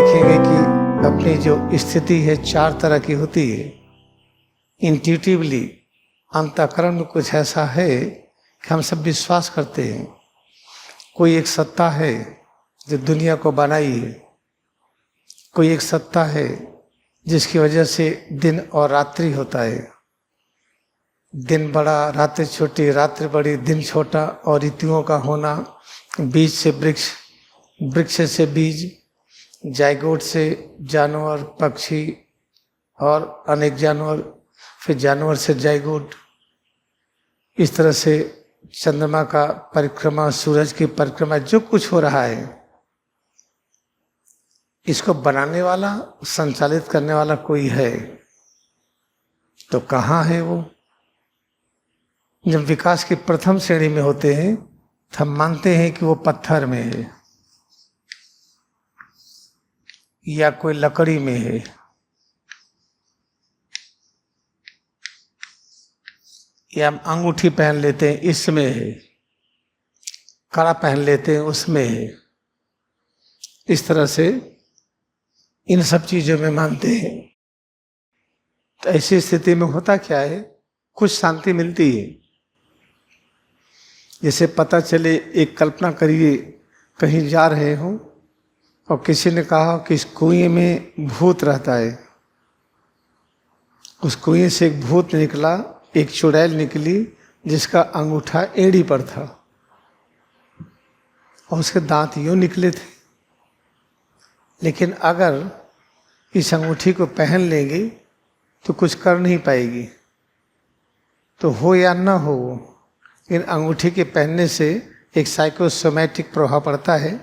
देखेंगे कि अपनी जो स्थिति है चार तरह की होती है। इंट्यूटिवली अंतःकरण में कुछ ऐसा है कि हम सब विश्वास करते हैं कोई एक सत्ता है जो दुनिया को बनाई है, कोई एक सत्ता है जिसकी वजह से दिन और रात्रि होता है, दिन बड़ा रात्रि छोटी, रात्रि बड़ी, दिन छोटा, और ऋतुओं का होना, बीज से वृक्ष, वृक्ष से बीज, जायगोट से जानवर, पक्षी और अनेक जानवर, फिर जानवर से जायगोट, इस तरह से चंद्रमा का परिक्रमा, सूरज की परिक्रमा, जो कुछ हो रहा है इसको बनाने वाला, संचालित करने वाला कोई है। तो कहाँ है वो? जब विकास की प्रथम श्रेणी में होते हैं तो हम मानते हैं कि वो पत्थर में है या कोई लकड़ी में है, या हम अंगूठी पहन लेते हैं इसमें है, कड़ा पहन लेते हैं उसमें है। इस तरह से इन सब चीजों में मानते हैं। तो ऐसी स्थिति में होता क्या है, कुछ शांति मिलती है। जैसे पता चले, एक कल्पना करिए कहीं जा रहे हो और किसी ने कहा कि इस कुएं में भूत रहता है। उस कुएं से एक भूत निकला, एक चुड़ैल निकली जिसका अंगूठा एड़ी पर था और उसके दांत यूं निकले थे। लेकिन अगर इस अंगूठी को पहन लेंगे तो कुछ कर नहीं पाएगी। तो हो या ना हो, इन अंगूठी के पहनने से एक साइकोसोमैटिक प्रभाव पड़ता है,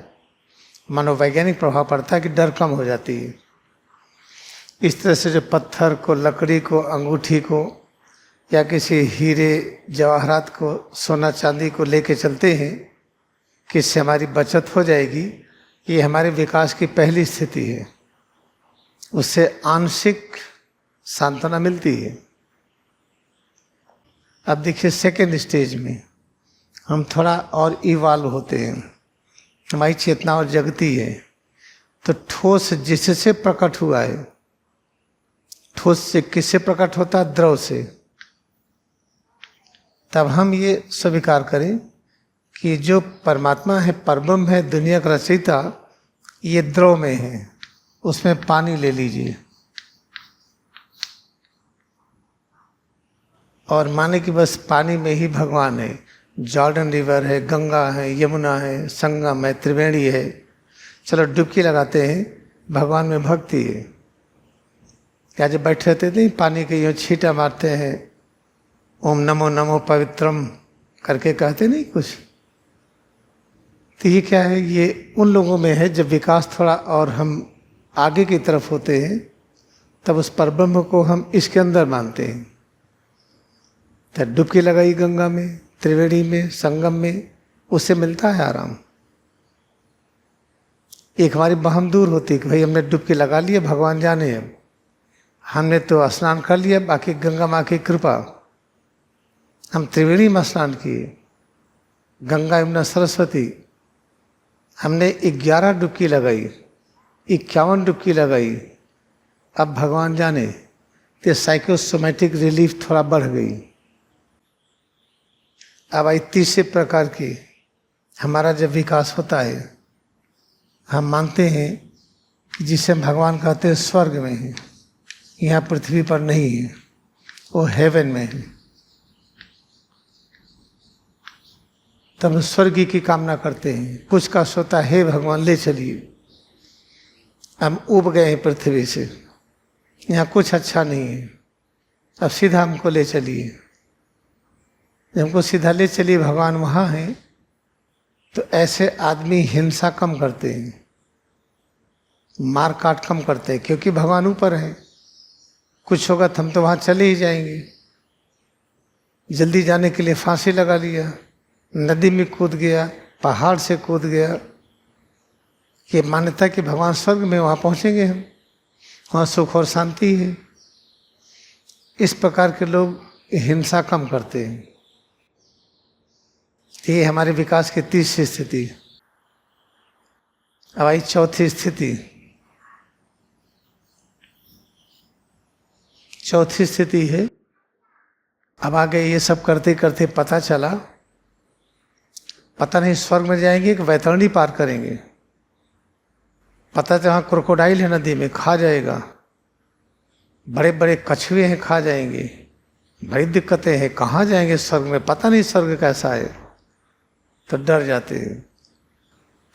मनोवैज्ञानिक प्रभाव पड़ता है कि डर कम हो जाती है। इस तरह से जो पत्थर को, लकड़ी को, अंगूठी को या किसी हीरे जवाहरात को, सोना चांदी को लेके चलते हैं कि इससे हमारी बचत हो जाएगी, ये हमारे विकास की पहली स्थिति है। उससे आंशिक सांत्वना मिलती है। अब देखिए सेकेंड स्टेज में हम थोड़ा और इवॉल्व होते हैं, हमारी चेतना और जगती है। तो ठोस जिससे प्रकट हुआ है, ठोस से किससे प्रकट होता है? द्रव से। तब हम ये स्वीकार करें कि जो परमात्मा है, परब्रह्म है, दुनिया का रचयिता, ये द्रव में है। उसमें पानी ले लीजिए और माने कि बस पानी में ही भगवान है। जॉर्डन रिवर है, गंगा है, यमुना है, संगम है, त्रिवेणी है। चलो डुबकी लगाते हैं, भगवान में भक्ति है। क्या जब बैठे रहते थे पानी के यूँ छींटा मारते हैं, ओम नमो नमो पवित्रम करके कहते नहीं कुछ। तो ये क्या है? ये उन लोगों में है जब विकास थोड़ा और हम आगे की तरफ होते हैं, तब उस परब्रह्म को हम इसके अंदर मानते हैं। तो डुबकी लगाई गंगा में, त्रिवेणी में, संगम में, उससे मिलता है आराम। एक हमारी बहम दूर होती है कि भाई हमने डुबकी लगा लिया, भगवान जाने, अब हमने तो स्नान कर लिया, बाकी गंगा माँ की कृपा। हम त्रिवेणी में स्नान किए, गंगा यमुना सरस्वती, हमने 11 डुबकी लगाई, 51 डुबकी लगाई, अब भगवान जाने। तो साइकोसोमैटिक रिलीफ थोड़ा बढ़ गई। अब आई तीसरे प्रकार की, हमारा जब विकास होता है, हम मानते हैं कि जिसे भगवान कहते हैं स्वर्ग में है, यहाँ पृथ्वी पर नहीं है, वो हेवन में है। तब स्वर्ग की कामना करते हैं। कुछ का सोता है, भगवान ले चलिए, हम उब गए हैं पृथ्वी से, यहाँ कुछ अच्छा नहीं है, अब सीधा हमको ले चलिए। जब हमको सीधा ले चलिए, भगवान वहाँ हैं, तो ऐसे आदमी हिंसा कम करते हैं, मार काट कम करते हैं, क्योंकि भगवान ऊपर हैं। कुछ होगा तो हम तो वहाँ चले ही जाएंगे। जल्दी जाने के लिए फांसी लगा लिया, नदी में कूद गया, पहाड़ से कूद गया। ये मान्यता कि भगवान स्वर्ग में, वहाँ पहुँचेंगे हम, वहाँ सुख और शांति है। इस प्रकार के लोग हिंसा कम करते हैं। ये हमारे विकास की तीसरी स्थिति। अब आई चौथी स्थिति, चौथी स्थिति है, अब आगे ये सब करते करते पता चला, पता नहीं स्वर्ग में जाएंगे कि वैतरणी पार करेंगे। पता तो वहाँ क्रोकोडाइल है नदी में, खा जाएगा, बड़े बड़े कछुए हैं, खा जाएंगे, बड़ी दिक्कतें हैं, कहाँ जाएंगे स्वर्ग में, पता नहीं स्वर्ग कैसा है, तो डर जाते हैं।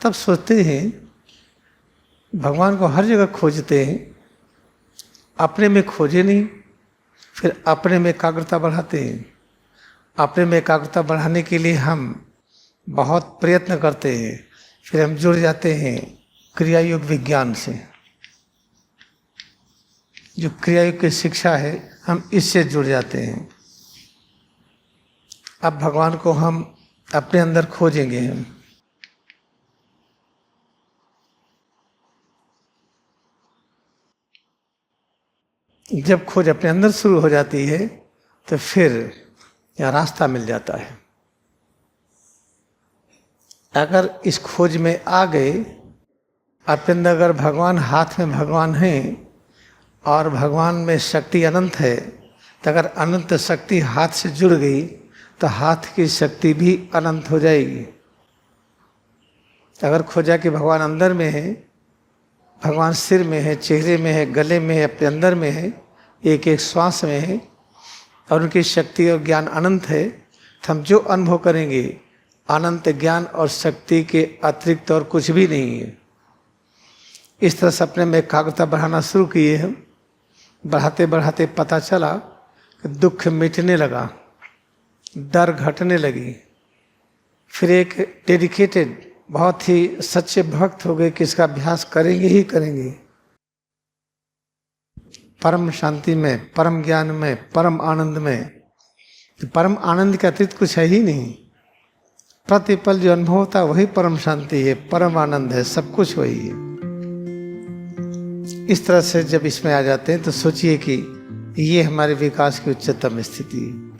तब सोचते हैं भगवान को हर जगह खोजते हैं, अपने में खोजे नहीं, फिर अपने में एकाग्रता बढ़ाते हैं। अपने में एकाग्रता बढ़ाने के लिए हम बहुत प्रयत्न करते हैं, फिर हम जुड़ जाते हैं क्रिया योग विज्ञान से। जो क्रिया योग की शिक्षा है, हम इससे जुड़ जाते हैं। अब भगवान को हम अपने अंदर खोजेंगे। हम जब खोज अपने अंदर शुरू हो जाती है तो फिर यहाँ रास्ता मिल जाता है। अगर इस खोज में आ गए, अपने अंदर अगर भगवान, हाथ में भगवान हैं और भगवान में शक्ति अनंत है, तो अगर अनंत शक्ति हाथ से जुड़ गई तो हाथ की शक्ति भी अनंत हो जाएगी। अगर खोजा कि भगवान अंदर में है, भगवान सिर में है, चेहरे में है, गले में है, अपने अंदर में है, एक एक श्वास में है और उनकी शक्ति और ज्ञान अनंत है, तो हम जो अनुभव करेंगे अनंत ज्ञान और शक्ति के अतिरिक्त और कुछ भी नहीं है। इस तरह से अपने में एकाग्रता बढ़ाना शुरू किए हम। बढ़ाते बढ़ाते पता चला कि दुख मिटने लगा, डर घटने लगी। फिर एक डेडिकेटेड, बहुत ही सच्चे भक्त हो गए कि इसका अभ्यास करेंगे ही करेंगे। परम शांति में, परम ज्ञान में, परम आनंद में। तो परम आनंद के अतिरिक्त कुछ है ही नहीं। प्रतिपल जो अनुभव होता है वही परम शांति है, परम आनंद है, सब कुछ वही है। इस तरह से जब इसमें आ जाते हैं तो सोचिए कि ये हमारे विकास की उच्चतम स्थिति है।